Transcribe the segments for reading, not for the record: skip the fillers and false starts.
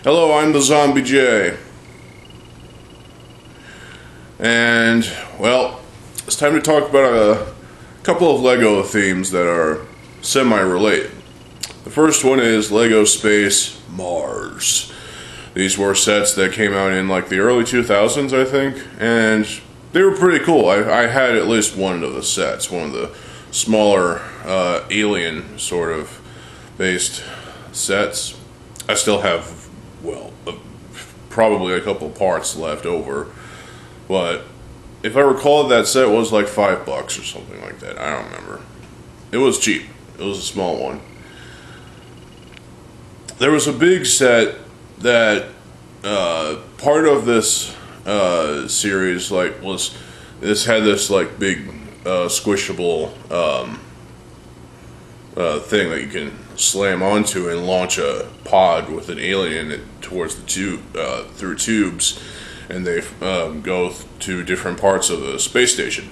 Hello, I'm TheZOMBIEJ. And, well, it's time to talk about a couple of LEGO themes that are semi-related. The first one is LEGO Space Mars. These were sets that came out in like the early 2000s, I think, and they were pretty cool. I had at least one of the sets, one of the smaller alien sort of based sets. I still have, well, probably a couple parts left over, but if I recall, that set was like $5 or something like that. I don't remember. It was cheap. It was a small one. There was a big set that part of this series this had this like big squishable thing that you can slam onto and launch a pod with an alien in it towards the tube through tubes, and they go to different parts of the space station.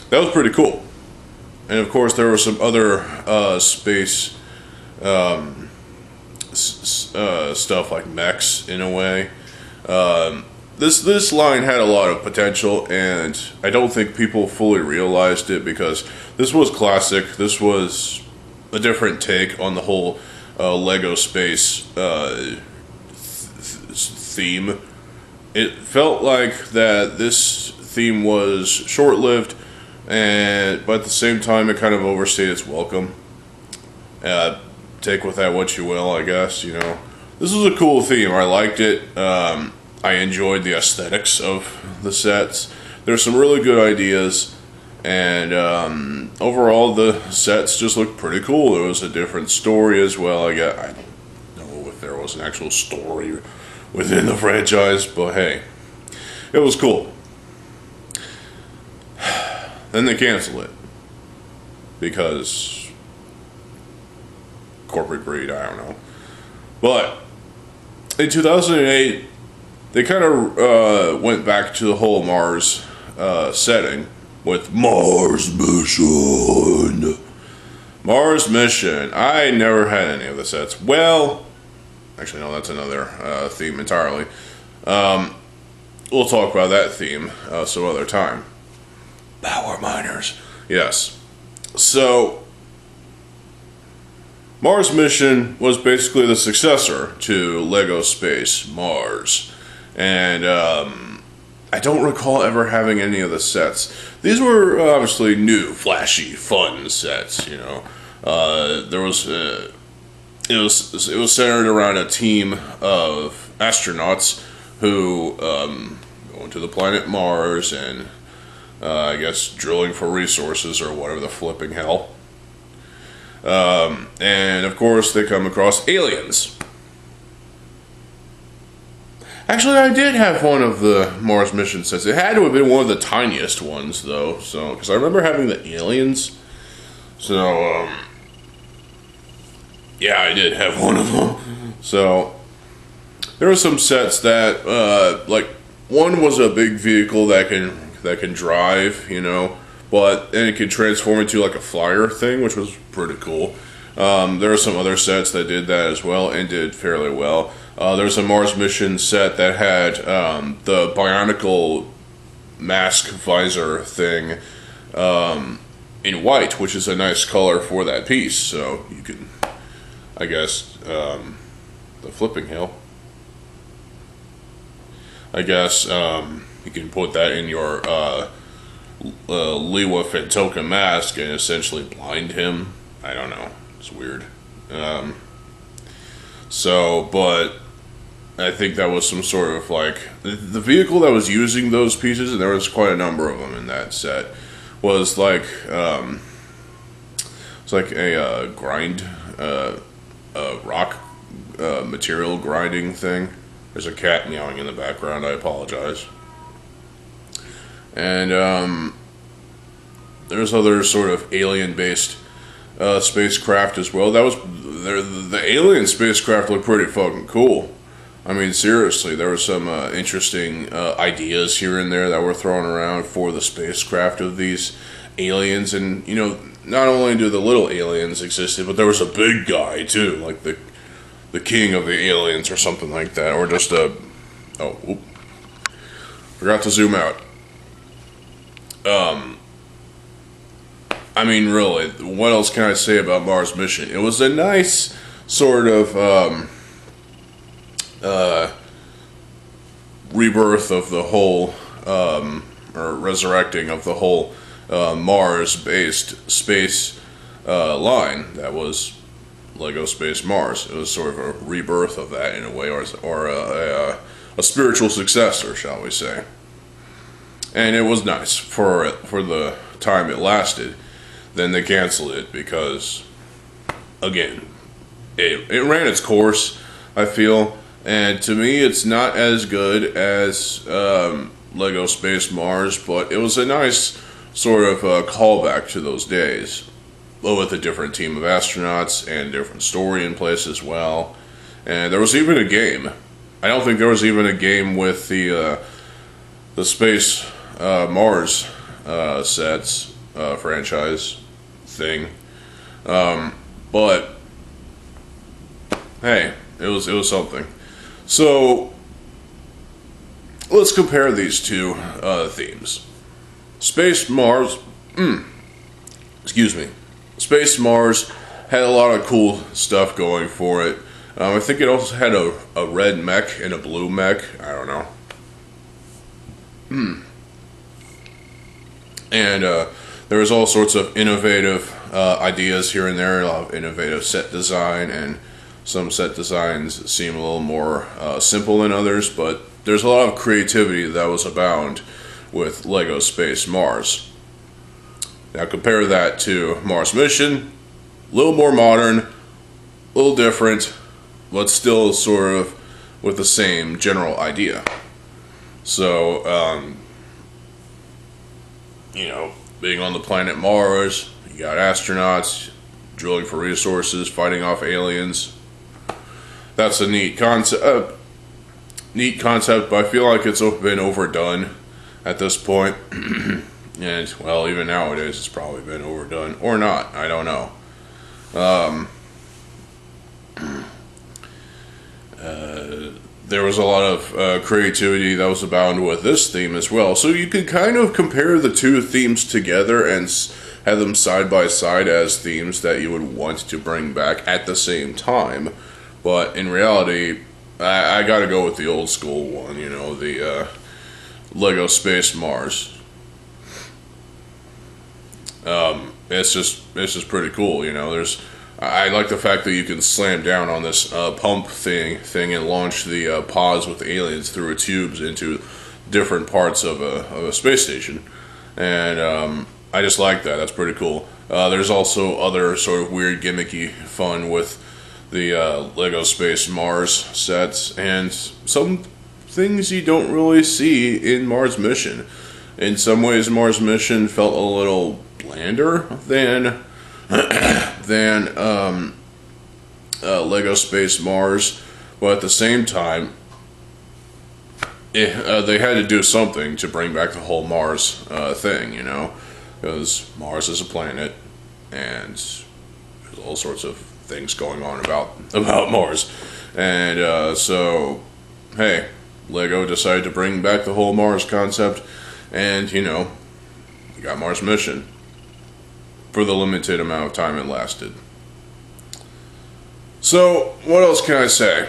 That was pretty cool. And of course there were some other space stuff like mechs in a way. This line had a lot of potential, and I don't think people fully realized it because this was classic. This was a different take on the whole LEGO space theme. It felt like that this theme was short-lived, but at the same time it kind of overstayed its welcome. Take with that what you will, I guess, you know. This was a cool theme. I liked it. I enjoyed the aesthetics of the sets. There's some really good ideas, and overall the sets just looked pretty cool. There was a different story as well. I don't know if there was an actual story within the franchise, but hey, it was cool. Then they canceled it because corporate greed, I don't know. But in 2008, they kind of went back to the whole Mars setting with Mars Mission. Mars Mission. I never had any of the sets. Well, actually, no, that's another theme entirely. We'll talk about that theme some other time. Power miners. Yes. So, Mars Mission was basically the successor to LEGO Space Mars. And I don't recall ever having any of the sets. These were obviously new, flashy, fun sets, you know. It was centered around a team of astronauts who go into the planet Mars and I guess drilling for resources or whatever the flipping hell. And of course they come across aliens. Actually, I did have one of the Mars Mission sets. It had to have been one of the tiniest ones, though. So, because I remember having the aliens. So, yeah, I did have one of them. So, there were some sets that, like, one was a big vehicle that can drive, you know, and it could transform into like a flyer thing, which was pretty cool. There are some other sets that did that as well and did fairly well. There's a Mars Mission set that had the bionicle mask visor thing in white, which is a nice color for that piece. So you can, I guess, the flipping hell. I guess you can put that in your Lewa Fantoka mask and essentially blind him. I don't know. It's weird. But I think that was some sort of like the vehicle that was using those pieces, and there was quite a number of them in that set. Was like it's like a rock material grinding thing. There's a cat meowing in the background. I apologize. And there's other sort of alien-based spacecraft as well. The alien spacecraft looked pretty fucking cool. I mean, seriously, there were some interesting ideas here and there that were thrown around for the spacecraft of these aliens. And, you know, not only do the little aliens exist, but there was a big guy, too. Like, the the king of the aliens or something like that, or just a forgot to zoom out. I mean, really, what else can I say about Mars mission? It was a nice sort of rebirth of the whole, or resurrecting of the whole Mars-based space line that was Lego Space Mars. It was sort of a rebirth of that in a way, or a spiritual successor, shall we say. And it was nice for the time it lasted. Then they canceled it because, again, it ran its course, I feel. And to me, it's not as good as Lego Space Mars, but it was a nice sort of callback to those days. But with a different team of astronauts and a different story in place as well. And there was even a game. I don't think there was even a game with the Space Mars sets franchise thing. But hey, it was something. So let's compare these two themes. Space Mars, excuse me. Space Mars had a lot of cool stuff going for it. I think it also had a red mech and a blue mech. I don't know. And there was all sorts of innovative ideas here and there, a lot of innovative set design, and some set designs seem a little more simple than others, but there's a lot of creativity that was abound with Lego Space Mars. Now compare that to Mars Mission, a little more modern, a little different, but still sort of with the same general idea. So, you know, being on the planet Mars, you got astronauts drilling for resources, fighting off aliens. That's a neat concept. But I feel like it's been overdone at this point. And, well, even nowadays it's probably been overdone. Or not, I don't know. There was a lot of creativity that was abound with this theme as well. So you could kind of compare the two themes together and have them side by side as themes that you would want to bring back at the same time. But in reality, I gotta go with the old school one, you know, the Lego Space Mars. It's just pretty cool, you know. I like the fact that you can slam down on this pump thing and launch the pods with aliens through tubes into different parts of a space station, and I just like that. That's pretty cool. There's also other sort of weird gimmicky fun with the Lego Space Mars sets, and some things you don't really see in Mars Mission. In some ways, Mars Mission felt a little blander than Lego Space Mars, but at the same time, they had to do something to bring back the whole Mars thing, you know, because Mars is a planet, and there's all sorts of things going on about Mars, and so, hey, Lego decided to bring back the whole Mars concept, and, you know, you got Mars Mission for the limited amount of time it lasted. So, what else can I say?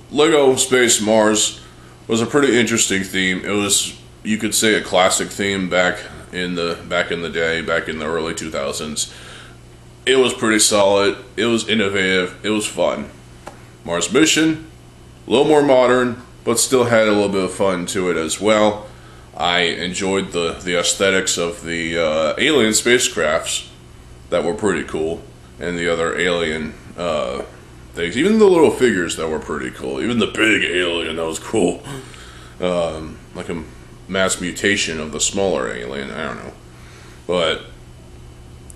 Lego Space Mars was a pretty interesting theme. It was, you could say, a classic theme back in the day, back in the early 2000s. It was pretty solid. It was innovative. It was fun. Mars Mission, a little more modern, but still had a little bit of fun to it as well. I enjoyed the aesthetics of the alien spacecrafts that were pretty cool, and the other alien things. Even the little figures that were pretty cool. Even the big alien, that was cool. Like a mass mutation of the smaller alien, I don't know. But,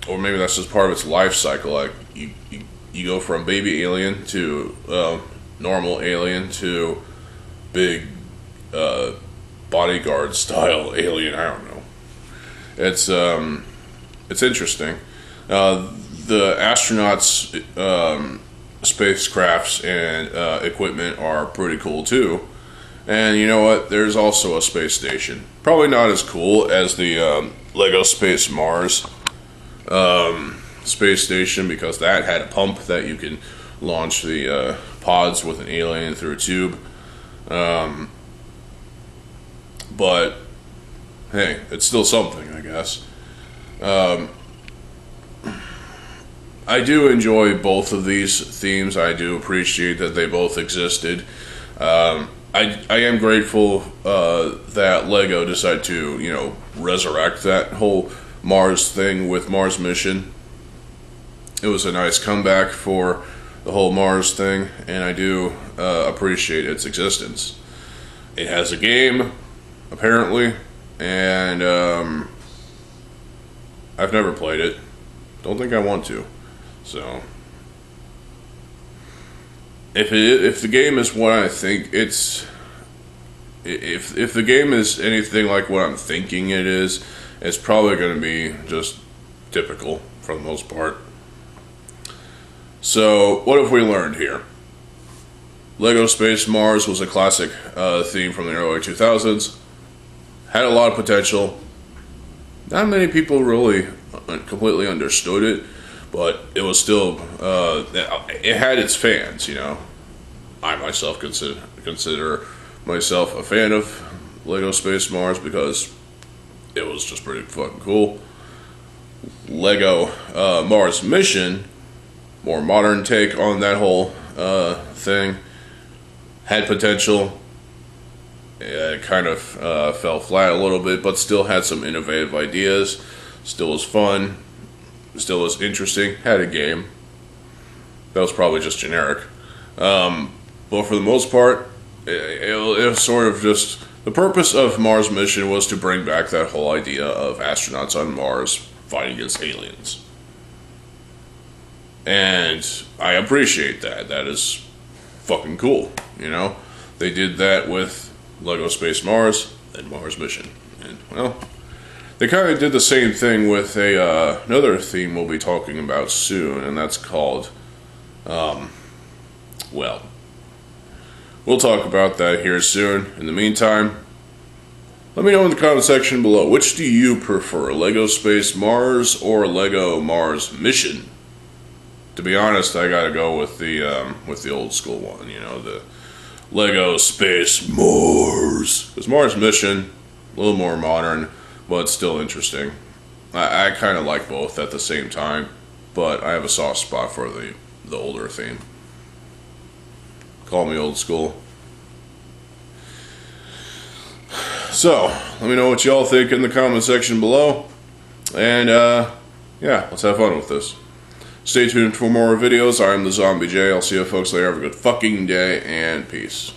or maybe that's just part of its life cycle. Like, you go from baby alien to normal alien to big bodyguard style alien. I don't know. It's interesting. The astronauts spacecrafts and equipment are pretty cool too. And you know what? There's also a space station. Probably not as cool as the Lego Space Mars space station, because that had a pump that you can launch the pods with an alien through a tube. But hey, it's still something, I guess. I do enjoy both of these themes. I do appreciate that they both existed. I am grateful that Lego decided to, you know, resurrect that whole Mars thing with Mars Mission. It was a nice comeback for the whole Mars thing, and I do appreciate its existence. It has a game, apparently, and I've never played it. Don't think I want to. So, if the game is what I think it's, if the game is anything like what I'm thinking it is, it's probably going to be just typical for the most part. So, what have we learned here? Lego Space Mars was a classic theme from the early 2000s. Had a lot of potential. Not many people really completely understood it, but it was still, it had its fans, you know. I myself consider myself a fan of Lego Space Mars because it was just pretty fucking cool. Lego Mars Mission, more modern take on that whole thing, had potential. It kind of fell flat a little bit, but still had some innovative ideas. Still was fun. Still was interesting. Had a game. That was probably just generic. But for the most part, it was sort of just... The purpose of Mars Mission was to bring back that whole idea of astronauts on Mars fighting against aliens. And I appreciate that. That is fucking cool, you know? They did that with Lego Space Mars and Mars Mission. And, well, they kind of did the same thing with another theme we'll be talking about soon, and that's called, well, we'll talk about that here soon. In the meantime, let me know in the comment section below, which do you prefer, Lego Space Mars or Lego Mars Mission? To be honest, I gotta go with the old school one, you know, the Lego Space Mars. Because Mars Mission, a little more modern, but still interesting. I kind of like both at the same time, but I have a soft spot for the older theme. Call me old school. So, let me know what y'all think in the comment section below. And, yeah, let's have fun with this. Stay tuned for more videos. I'm TheZOMBIEJ. I'll see you folks later. Have a good fucking day, and peace.